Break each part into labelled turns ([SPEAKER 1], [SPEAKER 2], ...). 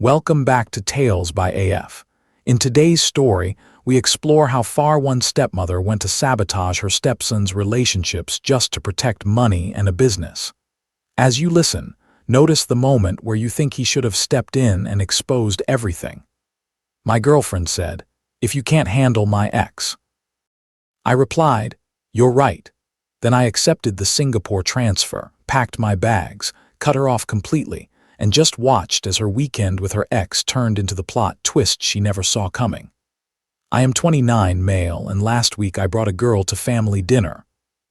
[SPEAKER 1] Welcome back to Tales by AF. In today's story, we explore how far one stepmother went to sabotage her stepson's relationships just to protect money and a business. As you listen, notice the moment where you think he should have stepped in and exposed everything. My girlfriend said, "If you can't handle my ex." I replied, "You're right." Then I accepted the Singapore transfer, packed my bags, cut her off completely, and just watched as her weekend with her ex turned into the plot twist she never saw coming. I am 29, male, and last week I brought a girl to family dinner.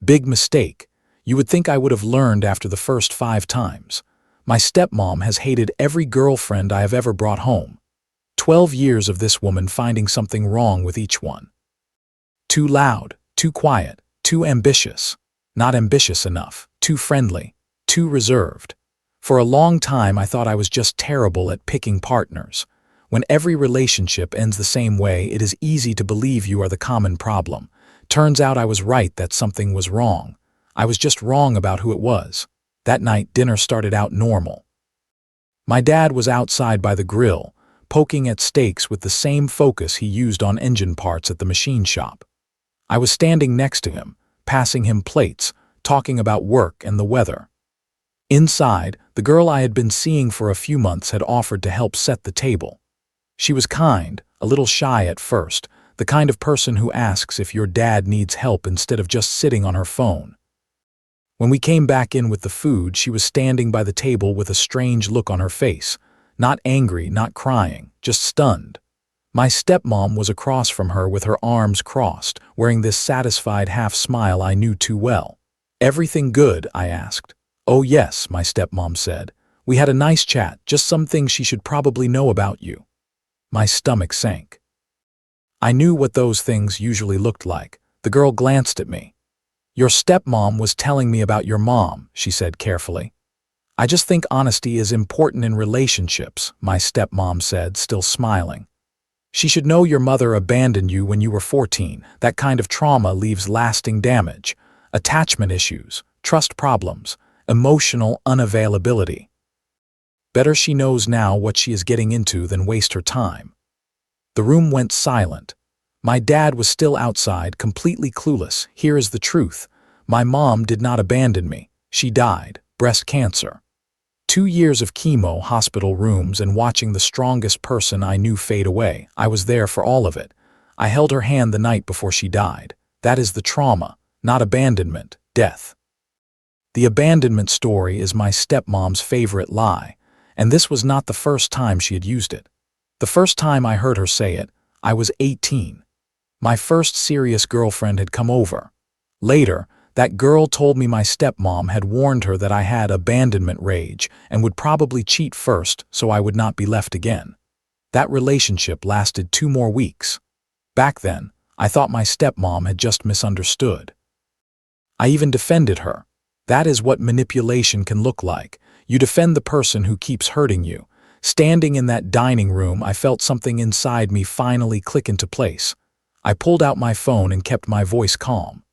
[SPEAKER 1] Big mistake. You would think I would have learned after the first 5 times. My stepmom has hated every girlfriend I have ever brought home. 12 years of this woman finding something wrong with each one. Too loud, too quiet, too ambitious. Not ambitious enough, too friendly, too reserved. For a long time I thought I was just terrible at picking partners. When every relationship ends the same way, it is easy to believe you are the common problem. Turns out I was right that something was wrong. I was just wrong about who it was. That night, dinner started out normal. My dad was outside by the grill, poking at steaks with the same focus he used on engine parts at the machine shop. I was standing next to him, passing him plates, talking about work and the weather. Inside, the girl I had been seeing for a few months had offered to help set the table. She was kind, a little shy at first, the kind of person who asks if your dad needs help instead of just sitting on her phone. When we came back in with the food, she was standing by the table with a strange look on her face. Not angry, not crying, just stunned. My stepmom was across from her with her arms crossed, wearing this satisfied half-smile I knew too well. "Everything good?" I asked. "Oh yes," my stepmom said. "We had a nice chat, just some things she should probably know about you." My stomach sank. I knew what those things usually looked like. The girl glanced at me. "Your stepmom was telling me about your mom," she said carefully. "I just think honesty is important in relationships," my stepmom said, still smiling. "She should know your mother abandoned you when you were 14. That kind of trauma leaves lasting damage. Attachment issues, trust problems, emotional unavailability. Better she knows now what she is getting into than waste her time." The room went silent. My dad was still outside, completely clueless. Here is the truth. My mom did not abandon me. She died, breast cancer. 2 years of chemo, hospital rooms, and watching the strongest person I knew fade away. I was there for all of it. I held her hand the night before she died. That is the trauma, not abandonment, death. The abandonment story is my stepmom's favorite lie, and this was not the first time she had used it. The first time I heard her say it, I was 18. My first serious girlfriend had come over. Later, that girl told me my stepmom had warned her that I had abandonment rage and would probably cheat first so I would not be left again. That relationship lasted 2 more weeks. Back then, I thought my stepmom had just misunderstood. I even defended her. That is what manipulation can look like. You defend the person who keeps hurting you. Standing in that dining room, I felt something inside me finally click into place. I pulled out my phone and kept my voice calm.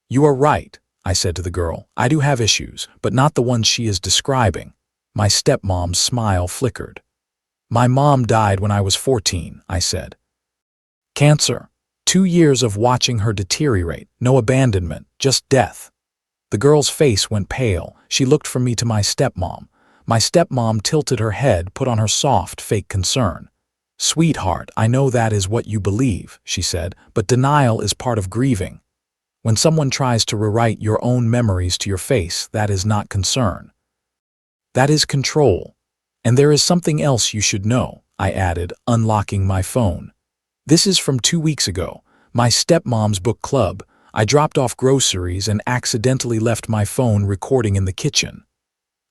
[SPEAKER 1] "You are right," I said to the girl. "I do have issues, but not the ones she is describing." My stepmom's smile flickered. "My mom died when I was 14, I said. "Cancer. 2 years of watching her deteriorate. No abandonment, just death." The girl's face went pale. She looked from me to my stepmom. My stepmom tilted her head, put on her soft, fake concern. "Sweetheart, I know that is what you believe," she said, "but denial is part of grieving. When someone tries to rewrite your own memories to your face, that is not concern. That is control. And there is something else you should know," I added, unlocking my phone. "This is from 2 weeks ago. My stepmom's book club. I dropped off groceries and accidentally left my phone recording in the kitchen.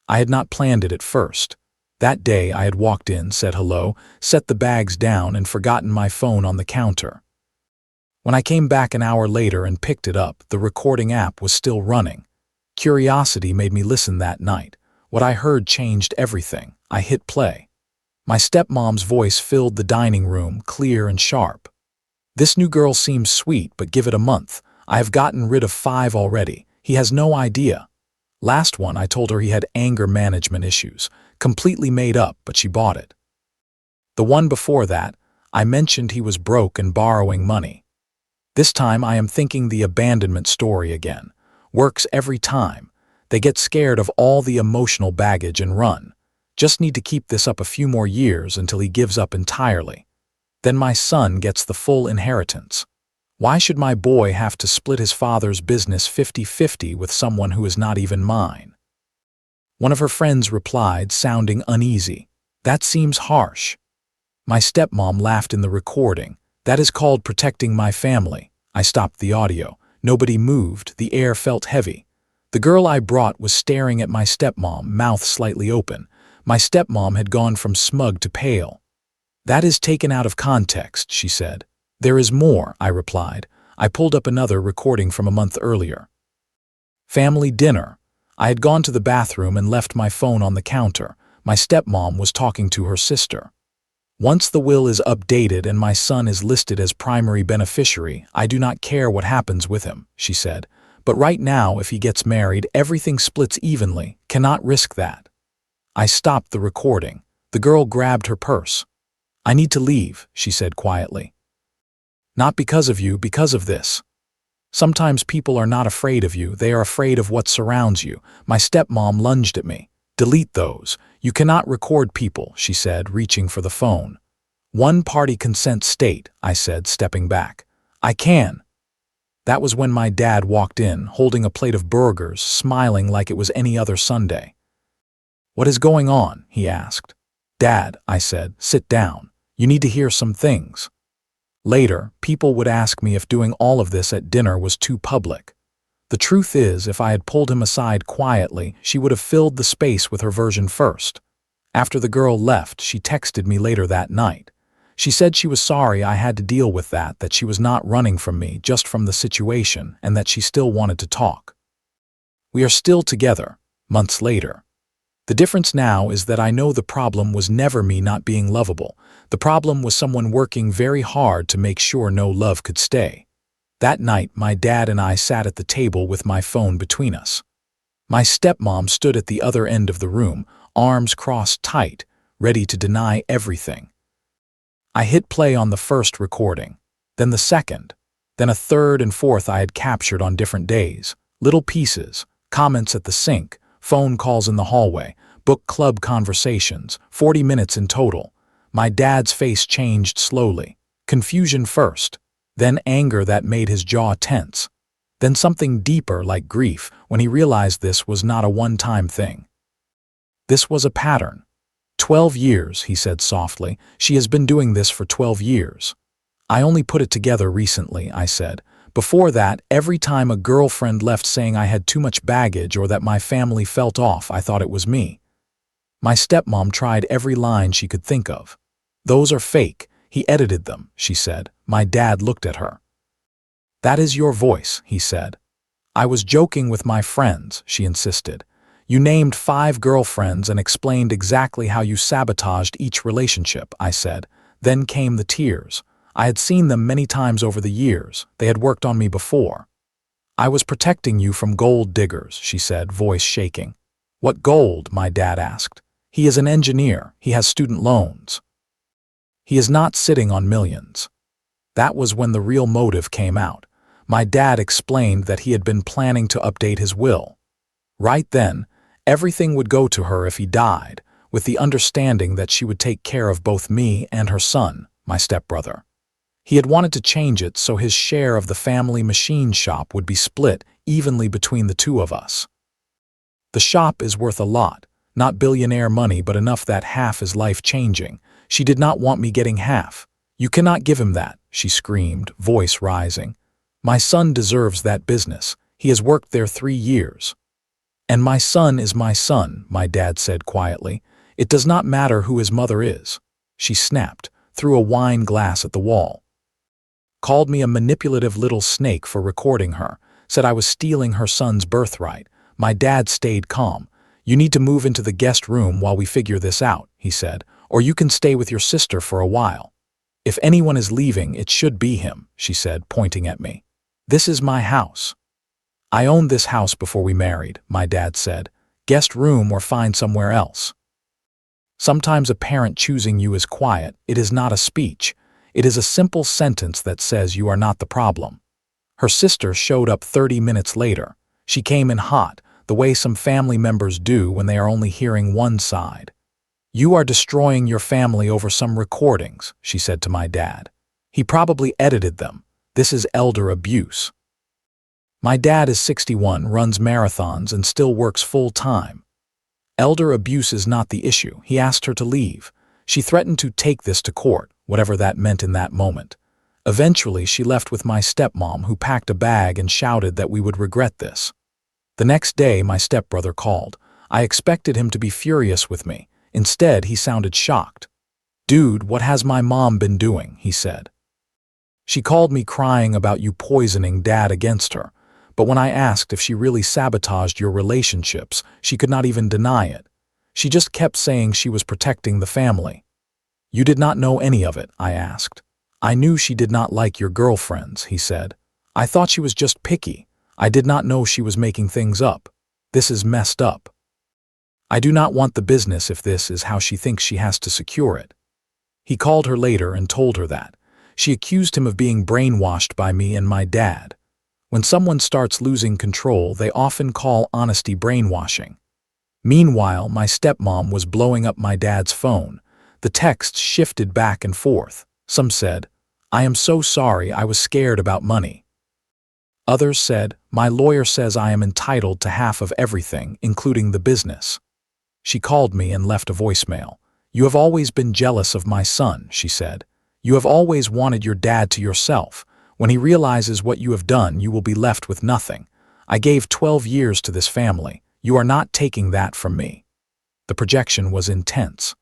[SPEAKER 1] I had not planned it at first. That day I had walked in, said hello, set the bags down, and forgotten my phone on the counter. When I came back an hour later and picked it up, the recording app was still running. Curiosity made me listen that night. What I heard changed everything. I hit play. My stepmom's voice filled the dining room, clear and sharp. "This new girl seems sweet, but give it a month. I have gotten rid of 5 already. He has no idea." Last one, I told her he had anger management issues. Completely made up, but she bought it. The one before that, I mentioned he was broke and borrowing money. This time I am thinking the abandonment story again. Works every time. They get scared of all the emotional baggage and run. Just need to keep this up a few more years until he gives up entirely. Then my son gets the full inheritance. Why should my boy have to split his father's business 50-50 with someone who is not even mine? One of her friends replied, sounding uneasy. That seems harsh. My stepmom laughed in the recording. That is called protecting my family. I stopped the audio. Nobody moved. The air felt heavy. The girl I brought was staring at my stepmom, mouth slightly open. My stepmom had gone from smug to pale. That is taken out of context, she said. There is more, I replied. I pulled up another recording from a month earlier. Family dinner. I had gone to the bathroom and left my phone on the counter. My stepmom was talking to her sister. Once the will is updated and my son is listed as primary beneficiary, I do not care what happens with him, she said. But right now, if he gets married, everything splits evenly. Cannot risk that. I stopped the recording. The girl grabbed her purse. I need to leave, she said quietly. Not because of you, because of this. Sometimes people are not afraid of you, they are afraid of what surrounds you. My stepmom lunged at me. Delete those. You cannot record people, she said, reaching for the phone. One-party consent state, I said, stepping back. I can. That was when my dad walked in, holding a plate of burgers, smiling like it was any other Sunday. What is going on? He asked. Dad, I said, sit down. You need to hear some things. Later, people would ask me if doing all of this at dinner was too public. The truth is, if I had pulled him aside quietly, she would have filled the space with her version first. After the girl left, she texted me later that night. She said she was sorry I had to deal with that she was not running from me, just from the situation, and that she still wanted to talk. We are still together, months later. The difference now is that I know the problem was never me not being lovable. The problem was someone working very hard to make sure no love could stay. That night, my dad and I sat at the table with my phone between us. My stepmom stood at the other end of the room, arms crossed tight, ready to deny everything. I hit play on the first recording, then the second, then a third and fourth I had captured on different days. Little pieces, comments at the sink, phone calls in the hallway, book club conversations, 40 minutes in total. My dad's face changed slowly. Confusion first, then anger that made his jaw tense, then something deeper like grief when he realized this was not a one-time thing. This was a pattern. 12 years, he said softly. She has been doing this for 12 years. I only put it together recently, I said. Before that, every time a girlfriend left saying I had too much baggage or that my family felt off, I thought it was me. My stepmom tried every line she could think of. Those are fake. He edited them, she said. My dad looked at her. That is your voice, he said. I was joking with my friends, she insisted. You named 5 girlfriends and explained exactly how you sabotaged each relationship, I said. Then came the tears. I had seen them many times over the years. They had worked on me before. I was protecting you from gold diggers, she said, voice shaking. What gold? My dad asked. He is an engineer. He has student loans. He is not sitting on millions. That was when the real motive came out. My dad explained that he had been planning to update his will. Right then, everything would go to her if he died, with the understanding that she would take care of both me and her son, my stepbrother. He had wanted to change it so his share of the family machine shop would be split evenly between the two of us. The shop is worth a lot, not billionaire money, but enough that half is life-changing. She did not want me getting half. You cannot give him that, she screamed, voice rising. My son deserves that business. He has worked there 3 years. And my son is my son, my dad said quietly. It does not matter who his mother is. She snapped, threw a wine glass at the wall. Called me a manipulative little snake for recording her, said I was stealing her son's birthright. My dad stayed calm. You need to move into the guest room while we figure this out, he said, or you can stay with your sister for a while. If anyone is leaving, it should be him, she said, pointing at me. This is my house. I owned this house before we married, my dad said. Guest room or find somewhere else. Sometimes a parent choosing you is quiet. It is not a speech. It is a simple sentence that says you are not the problem. Her sister showed up 30 minutes later. She came in hot, the way some family members do when they are only hearing one side. "You are destroying your family over some recordings," she said to my dad. "He probably edited them. This is elder abuse." My dad is 61, runs marathons, and still works full-time. Elder abuse is not the issue. He asked her to leave. She threatened to take this to court, whatever that meant in that moment. Eventually, she left with my stepmom, who packed a bag and shouted that we would regret this. The next day, my stepbrother called. I expected him to be furious with me. Instead, he sounded shocked. "Dude, what has my mom been doing?" he said. "She called me crying about you poisoning Dad against her. But when I asked if she really sabotaged your relationships, she could not even deny it. She just kept saying she was protecting the family." "You did not know any of it?" I asked. "I knew she did not like your girlfriends," he said. "I thought she was just picky. I did not know she was making things up. This is messed up. I do not want the business if this is how she thinks she has to secure it." He called her later and told her that. She accused him of being brainwashed by me and my dad. When someone starts losing control, they often call honesty brainwashing. Meanwhile, my stepmom was blowing up my dad's phone. The texts shifted back and forth. Some said, "I am so sorry, I was scared about money." Others said, "My lawyer says I am entitled to half of everything, including the business." She called me and left a voicemail. "You have always been jealous of my son," she said. "You have always wanted your dad to yourself. When he realizes what you have done, you will be left with nothing. I gave 12 years to this family. You are not taking that from me." The projection was intense.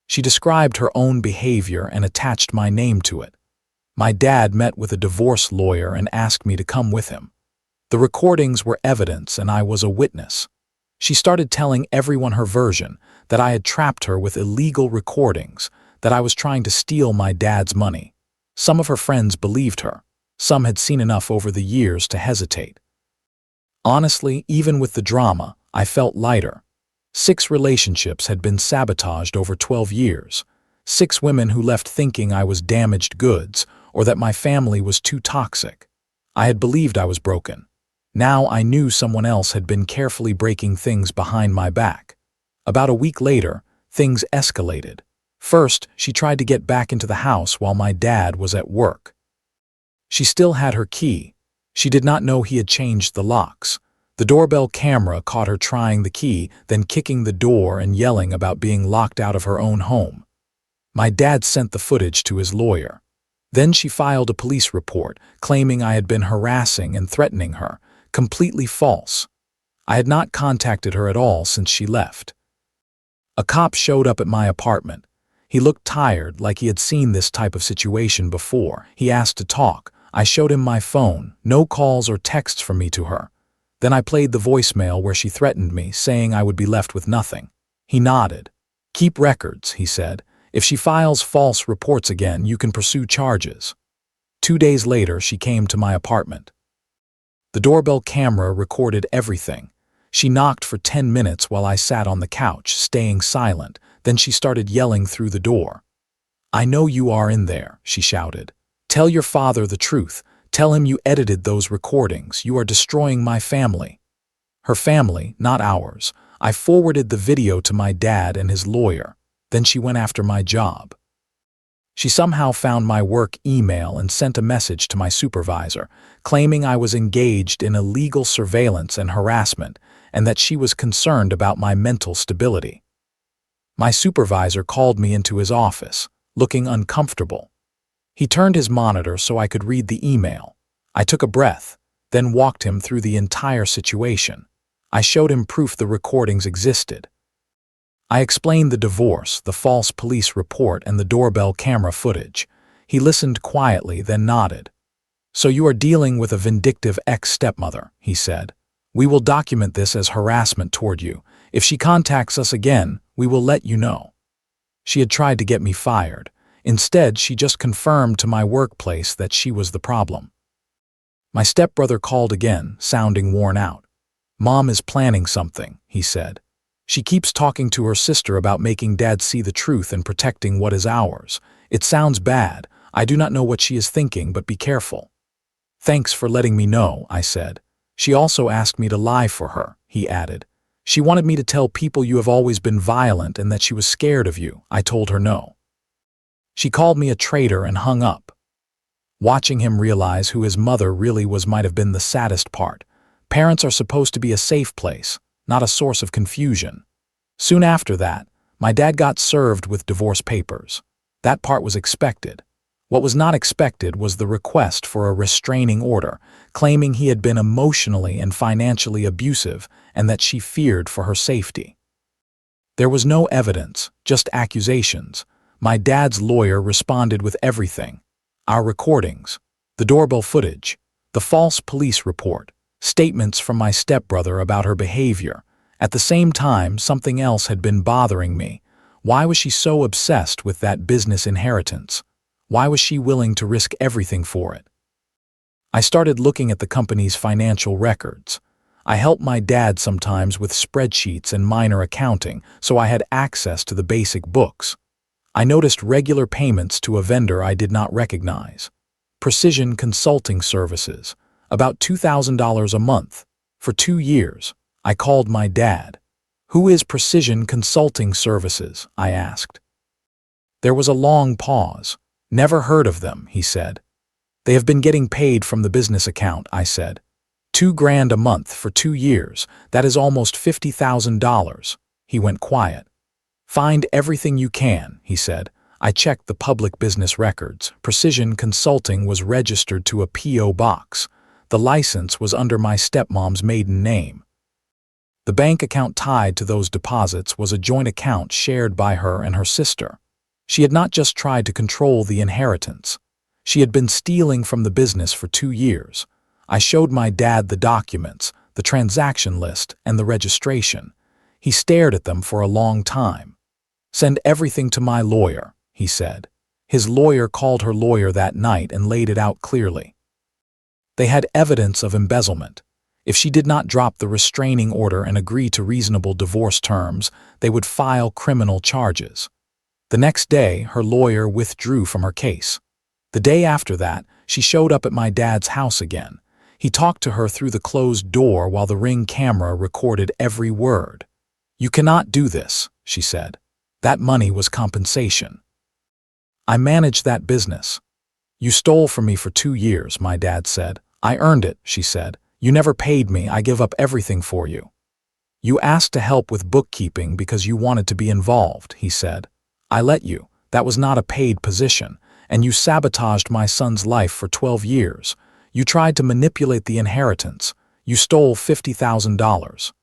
[SPEAKER 1] She described her own behavior and attached my name to it. My dad met with a divorce lawyer and asked me to come with him. The recordings were evidence and I was a witness. She started telling everyone her version, that I had trapped her with illegal recordings, that I was trying to steal my dad's money. Some of her friends believed her. Some had seen enough over the years to hesitate. Honestly, even with the drama, I felt lighter. 6 relationships had been sabotaged over 12 years. 6 women who left thinking I was damaged goods or that my family was too toxic. I had believed I was broken. Now I knew someone else had been carefully breaking things behind my back. About a week later, things escalated. First, she tried to get back into the house while my dad was at work. She still had her key. She did not know he had changed the locks. The doorbell camera caught her trying the key, then kicking the door and yelling about being locked out of her own home. My dad sent the footage to his lawyer. Then she filed a police report, claiming I had been harassing and threatening her. Completely false. I had not contacted her at all since she left. A cop showed up at my apartment. He looked tired, like he had seen this type of situation before. He asked to talk. I showed him my phone, no calls or texts from me to her. Then I played the voicemail where she threatened me, saying I would be left with nothing. He nodded. "Keep records," he said. "If she files false reports again, you can pursue charges." 2 days later, she came to my apartment. The doorbell camera recorded everything. She knocked for 10 minutes while I sat on the couch, staying silent. Then she started yelling through the door. "I know you are in there," she shouted. "Tell your father the truth. Tell him you edited those recordings. You are destroying my family." Her family, not ours. I forwarded the video to my dad and his lawyer. Then she went after my job. She somehow found my work email and sent a message to my supervisor, claiming I was engaged in illegal surveillance and harassment, and that she was concerned about my mental stability. My supervisor called me into his office, looking uncomfortable. He turned his monitor so I could read the email. I took a breath, then walked him through the entire situation. I showed him proof the recordings existed. I explained the divorce, the false police report, and the doorbell camera footage. He listened quietly, then nodded. "So you are dealing with a vindictive ex-stepmother," he said. "We will document this as harassment toward you. If she contacts us again, we will let you know." She had tried to get me fired. Instead, she just confirmed to my workplace that she was the problem. My stepbrother called again, sounding worn out. "Mom is planning something," he said. She keeps talking to her sister about making Dad see the truth and protecting what is ours. It sounds bad. I do not know what she is thinking, but be careful." "Thanks for letting me know," I said. "She also asked me to lie for her," he added. "She wanted me to tell people you have always been violent and that she was scared of you." I told her no. She called me a traitor and hung up. Watching him realize who his mother really was might have been the saddest part. Parents are supposed to be a safe place, not a source of confusion. Soon after that, my dad got served with divorce papers. That part was expected. What was not expected was the request for a restraining order, claiming he had been emotionally and financially abusive and that she feared for her safety. There was no evidence, just accusations. My dad's lawyer responded with everything: our recordings, the doorbell footage, the false police report, statements from my stepbrother about her behavior. At the same time, something else had been bothering me. Why was she so obsessed with that business inheritance? Why was she willing to risk everything for it? I started looking at the company's financial records. I helped my dad sometimes with spreadsheets and minor accounting, so I had access to the basic books. I noticed regular payments to a vendor I did not recognize. Precision Consulting Services, about $2,000 a month. For 2 years, I called my dad. "Who is Precision Consulting Services?" I asked. There was a long pause. "Never heard of them," he said. "They have been getting paid from the business account," I said. $2,000 a month for 2 years. That is almost $50,000. He went quiet. "Find everything you can," he said. I checked the public business records. Precision Consulting was registered to a P.O. box. The license was under my stepmom's maiden name. The bank account tied to those deposits was a joint account shared by her and her sister. She had not just tried to control the inheritance. She had been stealing from the business for 2 years. I showed my dad the documents, the transaction list, and the registration. He stared at them for a long time. "Send everything to my lawyer," he said. His lawyer called her lawyer that night and laid it out clearly. They had evidence of embezzlement. If she did not drop the restraining order and agree to reasonable divorce terms, they would file criminal charges. The next day, her lawyer withdrew from her case. The day after that, she showed up at my dad's house again. He talked to her through the closed door while the Ring camera recorded every word. "You cannot do this," she said. "That money was compensation. I managed that business." "You stole from me for 2 years," my dad said. "I earned it," she said. "You never paid me. I give up everything for you." "You asked to help with bookkeeping because you wanted to be involved," he said. "I let you. That was not a paid position. And you sabotaged my son's life for 12 years. You tried to manipulate the inheritance. You stole $50,000.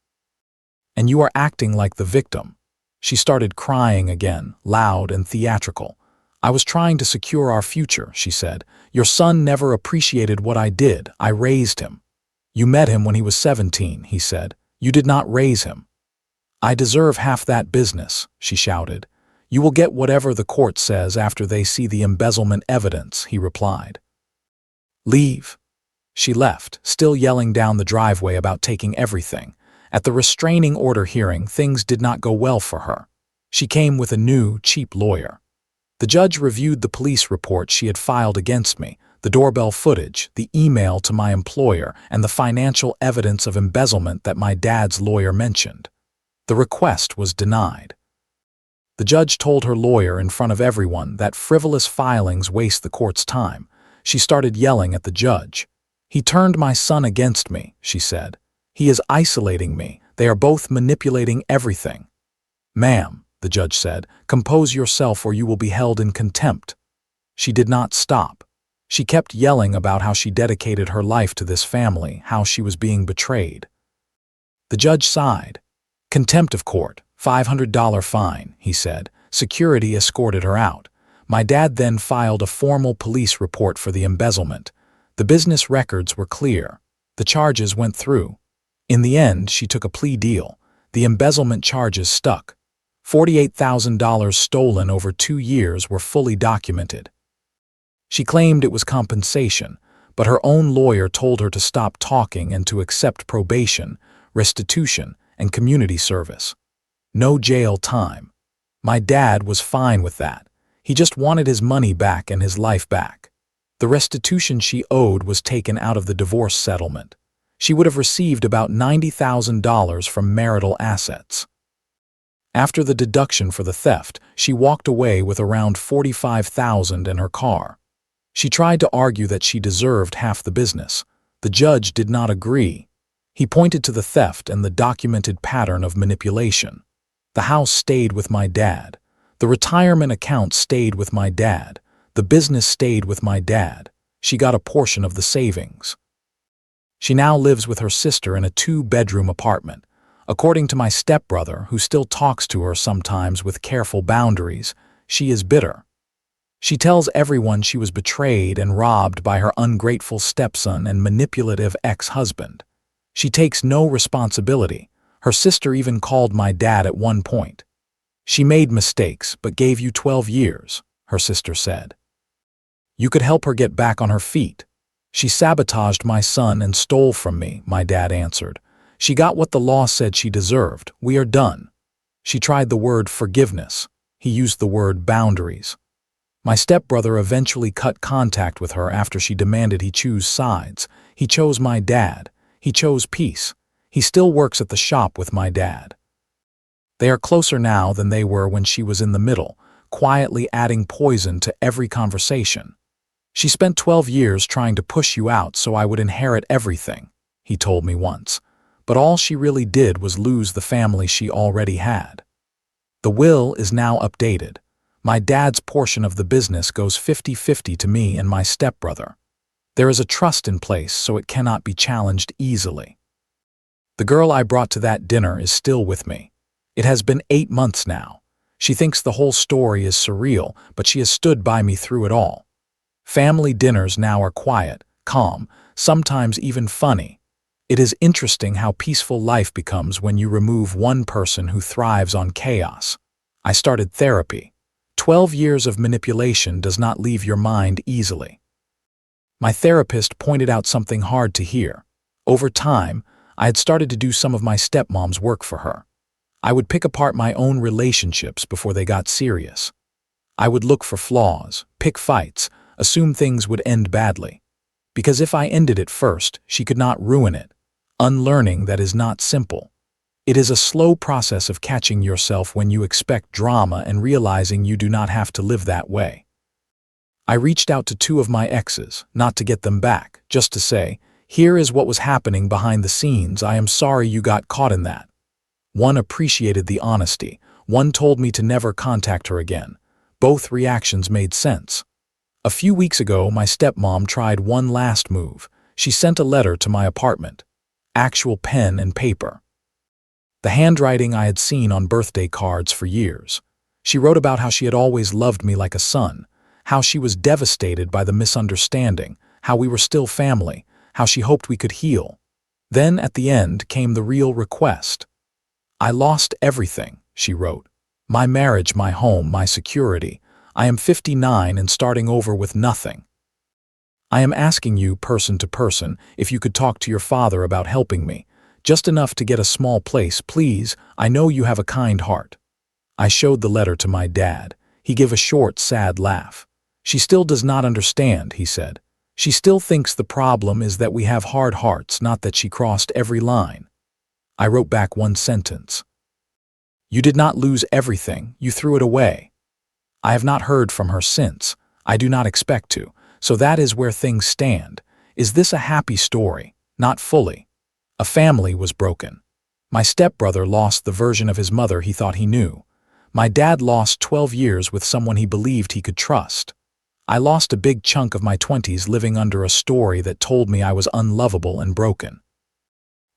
[SPEAKER 1] And you are acting like the victim." She started crying again, loud and theatrical. "I was trying to secure our future," she said. "Your son never appreciated what I did. I raised him." "You met him when he was 17, he said. "You did not raise him." "I deserve half that business," she shouted. "You will get whatever the court says after they see the embezzlement evidence," he replied. "Leave." She left, still yelling down the driveway about taking everything. At the restraining order hearing, things did not go well for her. She came with a new, cheap lawyer. The judge reviewed the police report she had filed against me, the doorbell footage, the email to my employer, and the financial evidence of embezzlement that my dad's lawyer mentioned. The request was denied. The judge told her lawyer in front of everyone that frivolous filings waste the court's time. She started yelling at the judge. "He turned my son against me," she said. "He is isolating me. They are both manipulating everything." "Ma'am," the judge said, "compose yourself or you will be held in contempt." She did not stop. She kept yelling about how she dedicated her life to this family, how she was being betrayed. The judge sighed. "Contempt of court, $500 fine," he said. Security escorted her out. My dad then filed a formal police report for the embezzlement. The business records were clear. The charges went through. In the end, she took a plea deal. The embezzlement charges stuck. $48,000 stolen over 2 years were fully documented. She claimed it was compensation, but her own lawyer told her to stop talking and to accept probation, restitution, and community service. No jail time. My dad was fine with that. He just wanted his money back and his life back. The restitution she owed was taken out of the divorce settlement. She would have received about $90,000 from marital assets. After the deduction for the theft, she walked away with around $45,000 in her car. She tried to argue that she deserved half the business. The judge did not agree. He pointed to the theft and the documented pattern of manipulation. The house stayed with my dad. The retirement account stayed with my dad. The business stayed with my dad. She got a portion of the savings. She now lives with her sister in a 2-bedroom apartment. According to my stepbrother, who still talks to her sometimes with careful boundaries, she is bitter. She tells everyone she was betrayed and robbed by her ungrateful stepson and manipulative ex-husband. She takes no responsibility. Her sister even called my dad at one point. She made mistakes, but gave you 12 years, her sister said. You could help her get back on her feet. She sabotaged my son and stole from me, my dad answered. She got what the law said she deserved. We are done. She tried the word forgiveness. He used the word boundaries. My stepbrother eventually cut contact with her after she demanded he choose sides. He chose my dad. He chose peace. He still works at the shop with my dad. They are closer now than they were when she was in the middle, quietly adding poison to every conversation. She spent 12 years trying to push you out so I would inherit everything, he told me once. But all she really did was lose the family she already had. The will is now updated. My dad's portion of the business goes 50-50 to me and my stepbrother. There is a trust in place so it cannot be challenged easily. The girl I brought to that dinner is still with me. It has been 8 months now. She thinks the whole story is surreal, but she has stood by me through it all. Family dinners now are quiet, calm, sometimes even funny. It is interesting how peaceful life becomes when you remove one person who thrives on chaos. I started therapy. 12 years of manipulation does not leave your mind easily. My therapist pointed out something hard to hear. Over time, I had started to do some of my stepmom's work for her. I would pick apart my own relationships before they got serious. I would look for flaws, pick fights, assume things would end badly. Because if I ended it first, she could not ruin it. Unlearning that is not simple. It is a slow process of catching yourself when you expect drama and realizing you do not have to live that way. I reached out to 2 of my exes, not to get them back, just to say, here is what was happening behind the scenes. I am sorry you got caught in that. One appreciated the honesty. One told me to never contact her again. Both reactions made sense. A few weeks ago, my stepmom tried one last move. She sent a letter to my apartment. Actual pen and paper. The handwriting I had seen on birthday cards for years. She wrote about how she had always loved me like a son, how she was devastated by the misunderstanding, how we were still family, how she hoped we could heal. Then, at the end, came the real request. I lost everything, she wrote. My marriage, my home, my security. I am 59 and starting over with nothing. I am asking you, person to person, if you could talk to your father about helping me. Just enough to get a small place, please. I know you have a kind heart. I showed the letter to my dad. He gave a short, sad laugh. She still does not understand, he said. She still thinks the problem is that we have hard hearts, not that she crossed every line. I wrote back one sentence. You did not lose everything, you threw it away. I have not heard from her since. I do not expect to. So that is where things stand. Is this a happy story? Not fully. A family was broken. My stepbrother lost the version of his mother he thought he knew. My dad lost 12 years with someone he believed he could trust. I lost a big chunk of my 20s living under a story that told me I was unlovable and broken.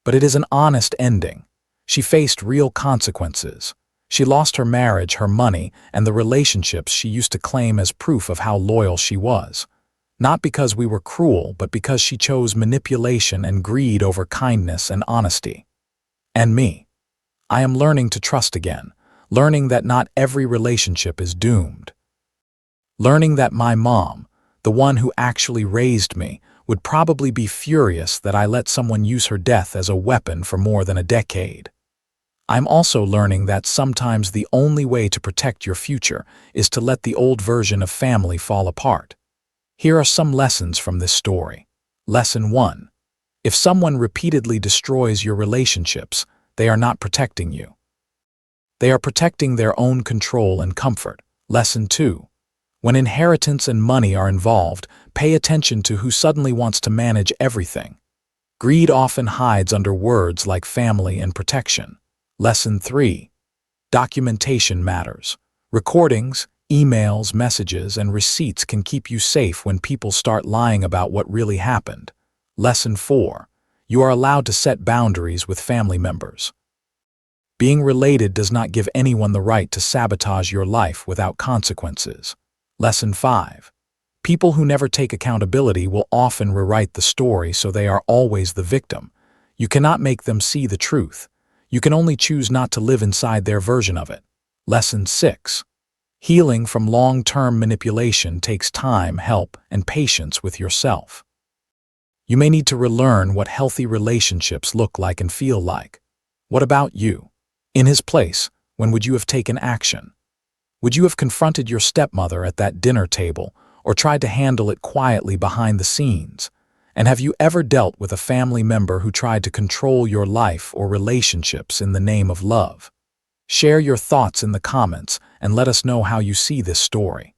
[SPEAKER 1] But it is an honest ending. She faced real consequences. She lost her marriage, her money, and the relationships she used to claim as proof of how loyal she was. Not because we were cruel, but because she chose manipulation and greed over kindness and honesty. And me. I am learning to trust again, learning that not every relationship is doomed. Learning that my mom, the one who actually raised me, would probably be furious that I let someone use her death as a weapon for more than a decade. I'm also learning that sometimes the only way to protect your future is to let the old version of family fall apart. Here are some lessons from this story. Lesson 1. If someone repeatedly destroys your relationships, they are not protecting you. They are protecting their own control and comfort. Lesson 2. When inheritance and money are involved, pay attention to who suddenly wants to manage everything. Greed often hides under words like family and protection. Lesson 3. Documentation matters. Recordings, emails, messages, and receipts can keep you safe when people start lying about what really happened. Lesson 4. You are allowed to set boundaries with family members. Being related does not give anyone the right to sabotage your life without consequences. Lesson 5. People who never take accountability will often rewrite the story so they are always the victim. You cannot make them see the truth. You can only choose not to live inside their version of it. Lesson 6. Healing from long-term manipulation takes time, help, and patience with yourself. You may need to relearn what healthy relationships look like and feel like. What about you? In his place, when would you have taken action? Would you have confronted your stepmother at that dinner table or tried to handle it quietly behind the scenes? And have you ever dealt with a family member who tried to control your life or relationships in the name of love? Share your thoughts in the comments and let us know how you see this story.